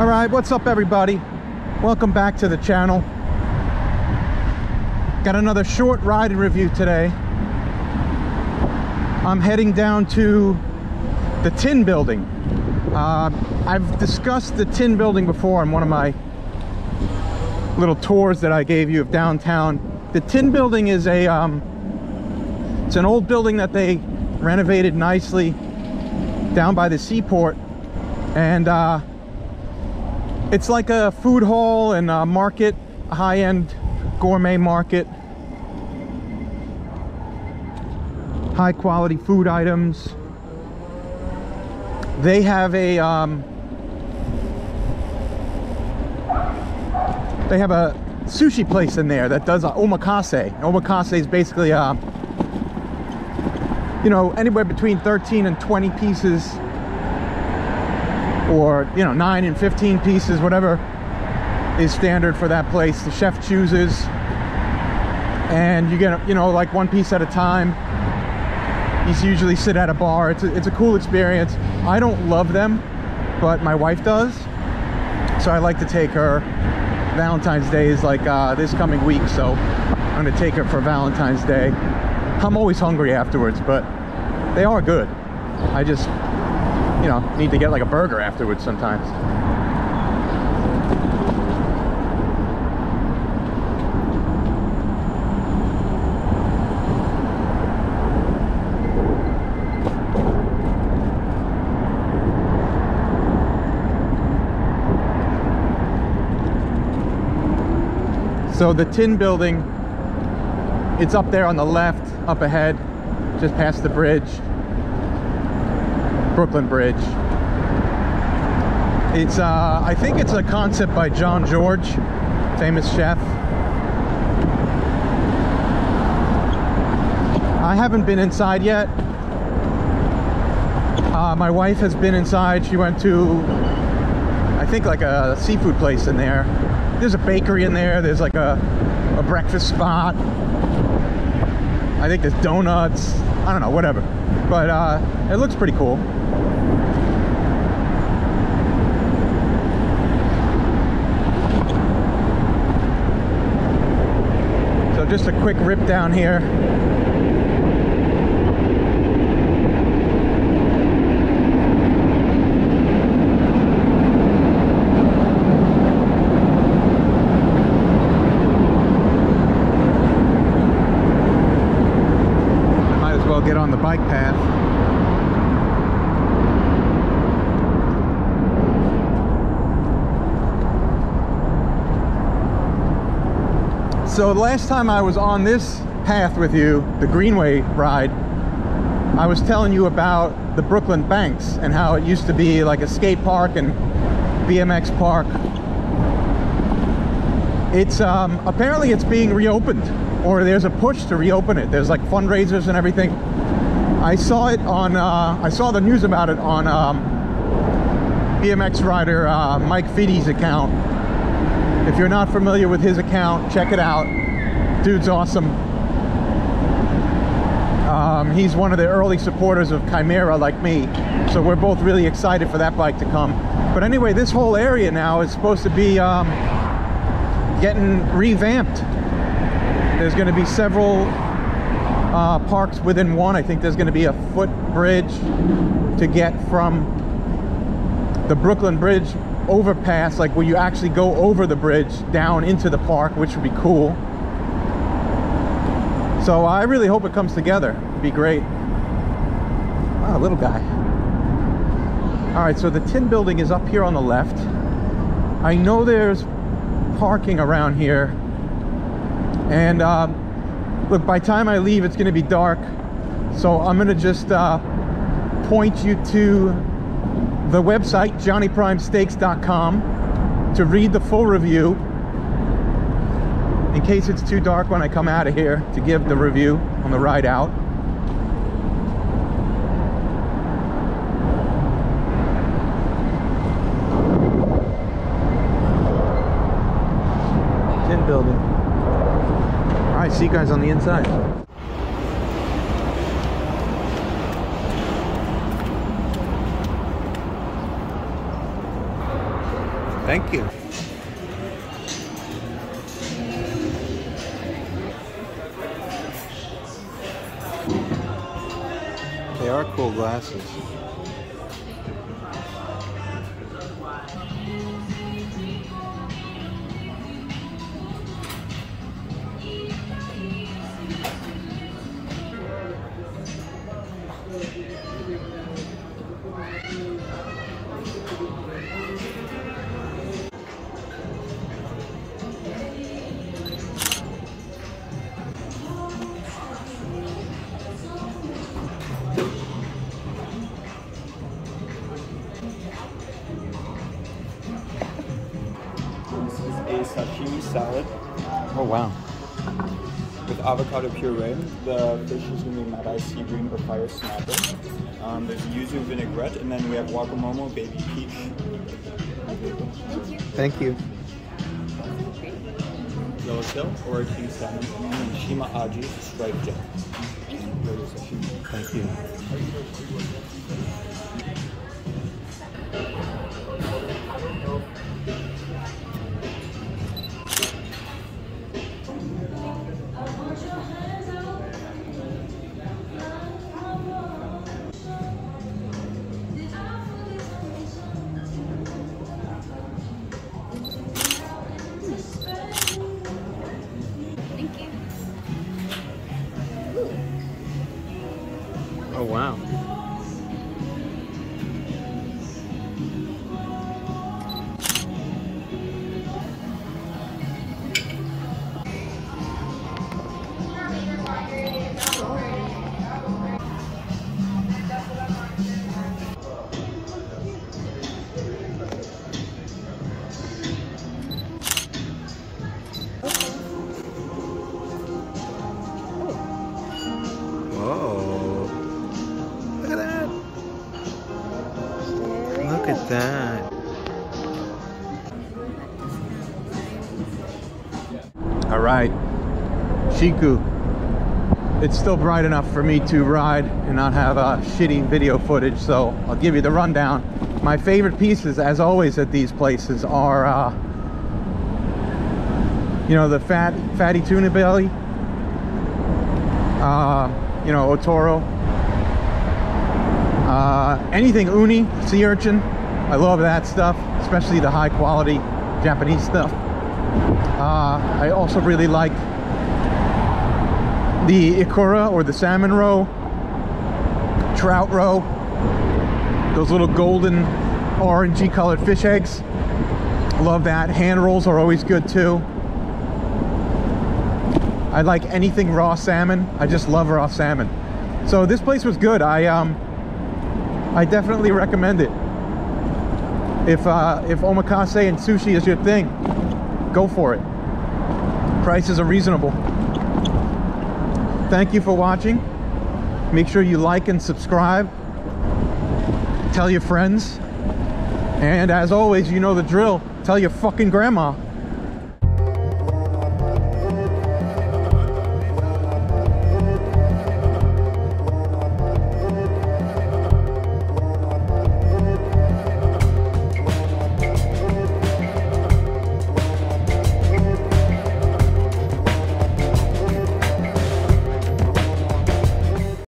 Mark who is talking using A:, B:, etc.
A: All right, what's up everybody? Welcome back to the channel. Got another short ride and review today. I'm heading down to the Tin Building. I've discussed the Tin Building before on one of my little tours that I gave you of downtown. The Tin Building is a it's an old building that they renovated nicely down by the seaport, and it's like a food hall and a market, a high-end gourmet market, high quality food items. They have a sushi place in there that does omakase. Omakase is basically you know, anywhere between 13 and 20 pieces, or 9 and 15 pieces, whatever is standard for that place. The chef chooses, and you get like one piece at a time. You usually sit at a bar. It's a cool experience. I don't love them, but my wife does, so I like to take her. Valentine's Day is like this coming week, so I'm gonna take her for Valentine's Day. I'm always hungry afterwards, but they are good. I just need to get like a burger afterwards sometimes. So the Tin Building, it's up there on the left, up ahead, just past the bridge, Brooklyn Bridge. It's I think it's a concept by John George, famous chef. I haven't been inside yet. My wife has been inside. She went to, I think, like a seafood place in there. There's a bakery in there. There's like a breakfast spot. I think there's donuts. I don't know, whatever. But it looks pretty cool. So just a quick rip down here. Get on the bike path. So the last time I was on this path with you, the Greenway ride, I was telling you about the Brooklyn Banks and how it used to be like a skate park and BMX park. It's apparently it's being reopened, or there's a push to reopen it. There's like fundraisers and everything. I saw it on I saw the news about it on BMX rider Mike Fitty's account. If you're not familiar with his account, check it out. Dude's awesome. He's one of the early supporters of Chimera, like me, so we're both really excited for that bike to come. But anyway, this whole area now is supposed to be getting revamped. There's going to be several parks within one. I think there's going to be a footbridge to get from the Brooklyn Bridge overpass, like where you actually go over the bridge down into the park, which would be cool. So I really hope it comes together. It'd be great. Wow, little guy. All right, so the Tin Building is up here on the left. I know there's parking around here, and look, by the time I leave, it's going to be dark, so I'm going to just point you to the website, johnnyprimesteaks.com, to read the full review, in case it's too dark when I come out of here to give the review on the ride out. Tin Building. All right, see you guys on the inside. Thank you. They are cool glasses.
B: This is a sashimi salad.
A: Oh wow.
B: With avocado puree. The fish is going to be mad-eye sea green or fire snapper. There's yuzu vinaigrette, and then we have guacamole, baby peach.
A: Thank you.
B: Yellowtail or king salmon, and shima aji striped jet.
A: Thank you. Oh wow. Look at that. All right, SHIKKU. It's still bright enough for me to ride and not have shitty video footage, so I'll give you the rundown. My favorite pieces, as always at these places, are you know, the fatty tuna belly, you know, otoro, anything uni, sea urchin. I love that stuff, especially the high quality Japanese stuff. I also really like the ikura or the salmon roe, trout roe, those little golden orangey colored fish eggs. Love that. Hand rolls are always good too. I like anything raw salmon. I just love raw salmon. So this place was good. I definitely recommend it. If omakase and sushi is your thing, go for it. Prices are reasonable. Thank you for watching. Make sure you like and subscribe. Tell your friends. And as always, you know the drill. Tell your fucking grandma.